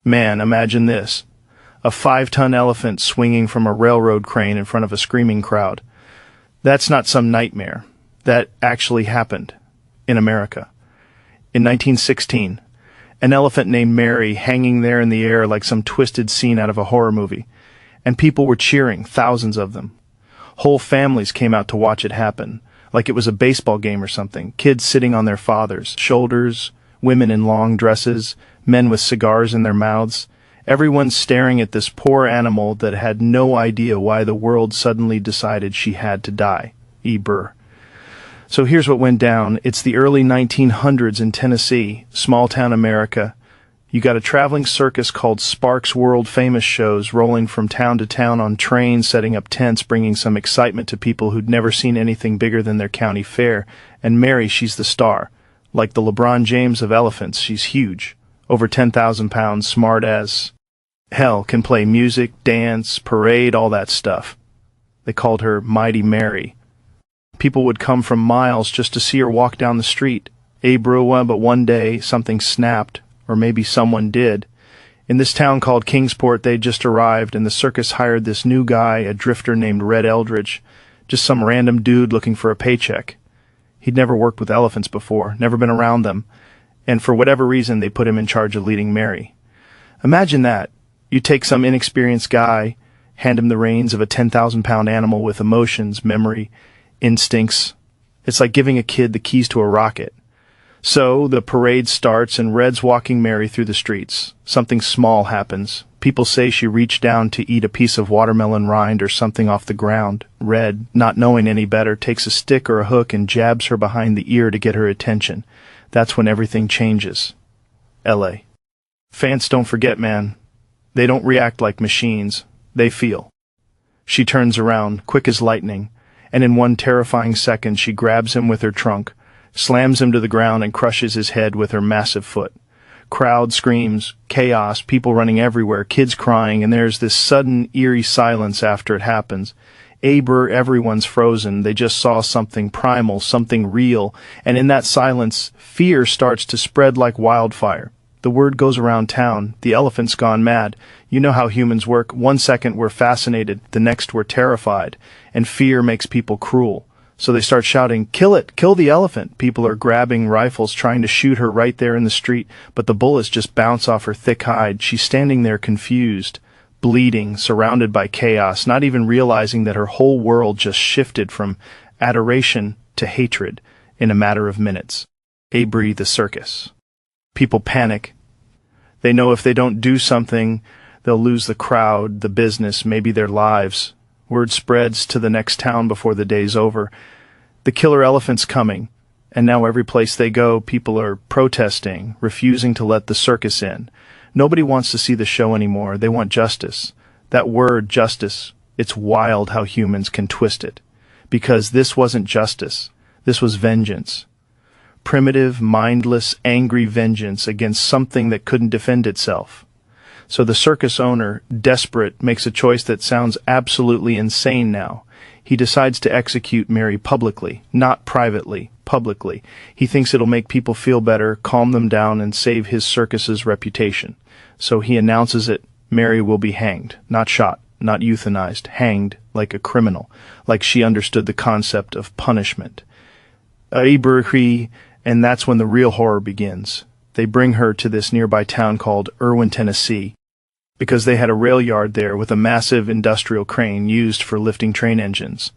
Man, imagine this. A 5-ton elephant swinging from a railroad crane in front of a screaming crowd. That's not some nightmare. That actually happened in America. In 1916, an elephant named Mary hanging there in the air like some twisted scene out of a horror movie. And people were cheering, thousands of them. Whole families came out to watch it happen, like it was a baseball game or something. Kids sitting on their fathers' shoulders, women in long dresses, men with cigars in their mouths. Everyone staring at this poor animal that had no idea why the world suddenly decided she had to die. Burr. So here's what went down. It's the early 1900s in Tennessee, small-town America. You got a traveling circus called Sparks World Famous Shows rolling from town to town on trains, setting up tents, bringing some excitement to people who'd never seen anything bigger than their county fair. And Mary, she's the star. Like the LeBron James of elephants, she's huge. Over 10,000 pounds, smart as hell, can play music, dance, parade, all that stuff. They called her Mighty Mary. People would come from miles just to see her walk down the street. But one day, something snapped. Or maybe someone did. In this town called Kingsport, they'd just arrived, and the circus hired this new guy, a drifter named Red Eldridge, just some random dude looking for a paycheck. He'd never worked with elephants before, never been around them, and for whatever reason they put him in charge of leading Mary. Imagine that. You take some inexperienced guy, hand him the reins of a 10,000-pound animal with emotions, memory, instincts. It's like giving a kid the keys to a rocket. So the parade starts, and Red's walking Mary through the streets. Something small happens. People say she reached down to eat a piece of watermelon rind or something off the ground. Red, not knowing any better, takes a stick or a hook and jabs her behind the ear to get her attention. That's when everything changes. L.A. Fans don't forget, man. They don't react like machines. They feel. She turns around, quick as lightning, and in one terrifying second she grabs him with her trunk, slams him to the ground, and crushes his head with her massive foot. Crowd screams, chaos, people running everywhere, kids crying, and there's this sudden, eerie silence after it happens. Everyone's frozen. They just saw something primal, something real, and in that silence, fear starts to spread like wildfire. The word goes around town, the elephant's gone mad. You know how humans work. 1 second we're fascinated, the next we're terrified, and fear makes people cruel. So they start shouting, "Kill it! Kill the elephant!" People are grabbing rifles, trying to shoot her right there in the street, but the bullets just bounce off her thick hide. She's standing there confused, bleeding, surrounded by chaos, not even realizing that her whole world just shifted from adoration to hatred in a matter of minutes. The circus. People panic. They know if they don't do something, they'll lose the crowd, the business, maybe their lives. Word spreads to the next town before the day's over. The killer elephant's coming, and now every place they go, people are protesting, refusing to let the circus in. Nobody wants to see the show anymore. They want justice. That word, justice, it's wild how humans can twist it. Because this wasn't justice. This was vengeance. Primitive, mindless, angry vengeance against something that couldn't defend itself. So the circus owner, desperate, makes a choice that sounds absolutely insane now. He decides to execute Mary publicly, not privately, publicly. He thinks it'll make people feel better, calm them down, and save his circus's reputation. So he announces it. Mary will be hanged, not shot, not euthanized, hanged like a criminal, like she understood the concept of punishment. And that's when the real horror begins. They bring her to this nearby town called Erwin, Tennessee, because they had a rail yard there with a massive industrial crane used for lifting train engines.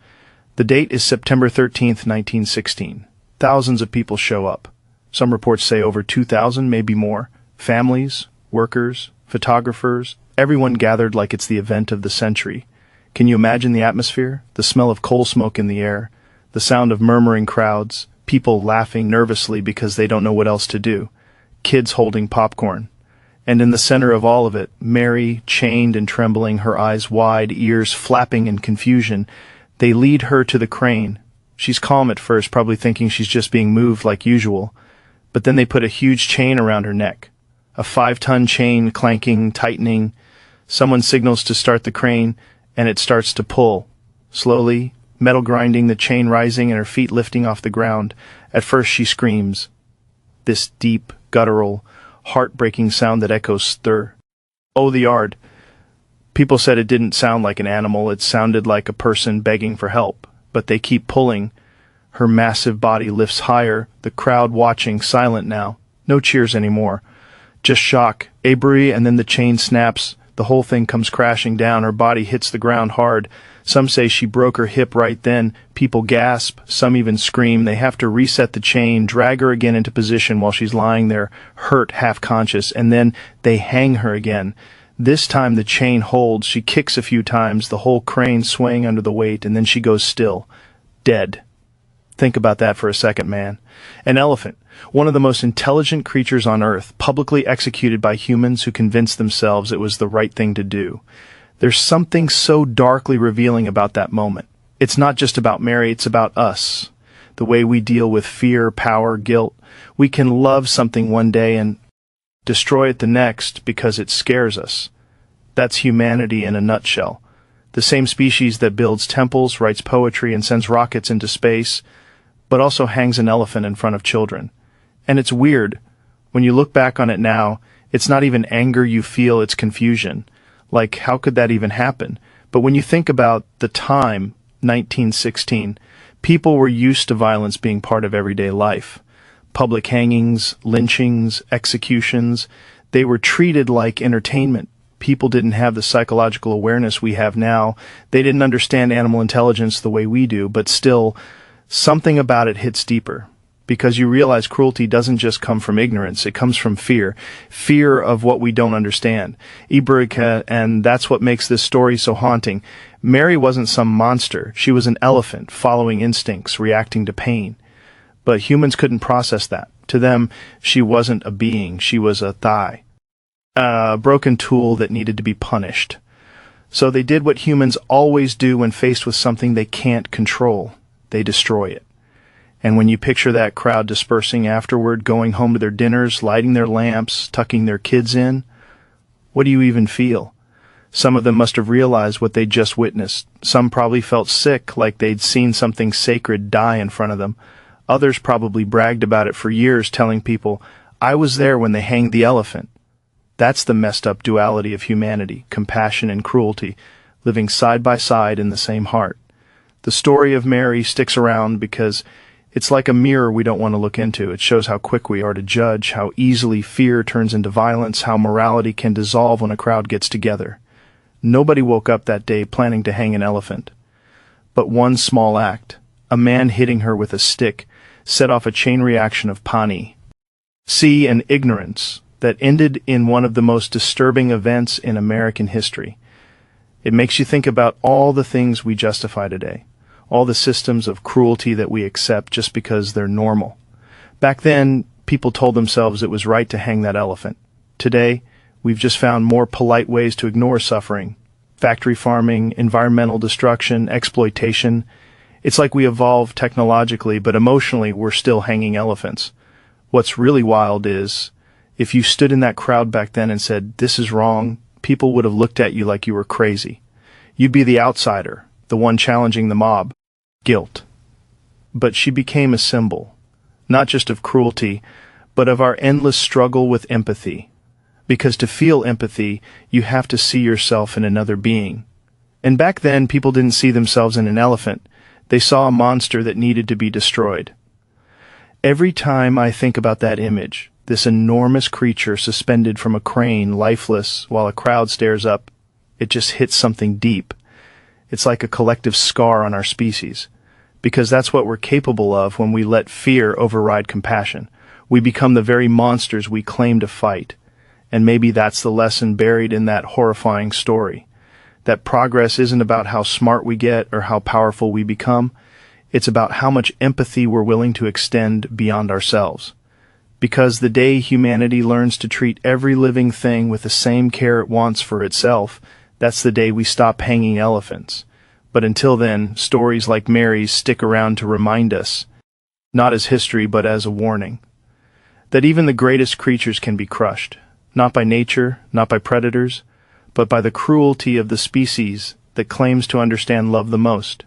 The date is September 13th, 1916. Thousands of people show up. Some reports say over 2,000, maybe more. Families, workers, photographers, everyone gathered like it's the event of the century. Can you imagine the atmosphere? The smell of coal smoke in the air, the sound of murmuring crowds, people laughing nervously because they don't know what else to do, kids holding popcorn. And in the center of all of it, Mary, chained and trembling, her eyes wide, ears flapping in confusion. They lead her to the crane. She's calm at first, probably thinking she's just being moved like usual. But then they put a huge chain around her neck. A 5-ton chain, clanking, tightening. Someone signals to start the crane, and it starts to pull. Slowly, metal grinding, the chain rising, and her feet lifting off the ground. At first she screams. This deep, guttural, heartbreaking sound that echoes through. Oh, the yard. People said it didn't sound like an animal, it sounded like a person begging for help. But they keep pulling. Her massive body lifts higher, the crowd watching, silent now. No cheers anymore. Just shock, abri, and then the chain snaps. The whole thing comes crashing down. Her body hits the ground hard. Some say she broke her hip right then. People gasp. Some even scream. They have to reset the chain, drag her again into position while she's lying there, hurt, half-conscious, and then they hang her again. This time the chain holds. She kicks a few times, the whole crane swaying under the weight, and then she goes still. Dead. Think about that for a second, man. An elephant, one of the most intelligent creatures on Earth, publicly executed by humans who convinced themselves it was the right thing to do. There's something so darkly revealing about that moment. It's not just about Mary, it's about us. The way we deal with fear, power, guilt. We can love something one day and destroy it the next because it scares us. That's humanity in a nutshell. The same species that builds temples, writes poetry, and sends rockets into space, but also hangs an elephant in front of children. And it's weird. When you look back on it now, it's not even anger you feel, it's confusion. Like, how could that even happen? But when you think about the time, 1916, people were used to violence being part of everyday life. Public hangings, lynchings, executions, they were treated like entertainment. People didn't have the psychological awareness we have now. They didn't understand animal intelligence the way we do, but still, something about it hits deeper. Because you realize cruelty doesn't just come from ignorance, it comes from fear. Fear of what we don't understand. Ibrika, and that's what makes this story so haunting. Mary wasn't some monster. She was an elephant, following instincts, reacting to pain. But humans couldn't process that. To them, she wasn't a being, she was a thigh. A broken tool that needed to be punished. So they did what humans always do when faced with something they can't control. They destroy it. And when you picture that crowd dispersing afterward, going home to their dinners, lighting their lamps, tucking their kids in, what do you even feel? Some of them must have realized what they'd just witnessed. Some probably felt sick, like they'd seen something sacred die in front of them. Others probably bragged about it for years, telling people, I was there when they hanged the elephant. That's the messed up duality of humanity, compassion and cruelty, living side by side in the same heart. The story of Mary sticks around because it's like a mirror we don't want to look into. It shows how quick we are to judge, how easily fear turns into violence, how morality can dissolve when a crowd gets together. Nobody woke up that day planning to hang an elephant. But one small act, a man hitting her with a stick, set off a chain reaction of pani. See, an ignorance that ended in one of the most disturbing events in American history. It makes you think about all the things we justify today, all the systems of cruelty that we accept just because they're normal. Back then, people told themselves it was right to hang that elephant. Today, we've just found more polite ways to ignore suffering. Factory farming, environmental destruction, exploitation. It's like we evolved technologically, but emotionally we're still hanging elephants. What's really wild is, if you stood in that crowd back then and said, this is wrong, people would have looked at you like you were crazy. You'd be the outsider, the one challenging the mob. Guilt. But she became a symbol, not just of cruelty, but of our endless struggle with empathy. Because to feel empathy, you have to see yourself in another being. And back then, people didn't see themselves in an elephant. They saw a monster that needed to be destroyed. Every time I think about that image, this enormous creature suspended from a crane, lifeless, while a crowd stares up, it just hits something deep. It's like a collective scar on our species. Because that's what we're capable of when we let fear override compassion. We become the very monsters we claim to fight. And maybe that's the lesson buried in that horrifying story. That progress isn't about how smart we get or how powerful we become. It's about how much empathy we're willing to extend beyond ourselves. Because the day humanity learns to treat every living thing with the same care it wants for itself, that's the day we stop hanging elephants. But until then, stories like Mary's stick around to remind us, not as history but as a warning, that even the greatest creatures can be crushed, not by nature, not by predators, but by the cruelty of the species that claims to understand love the most.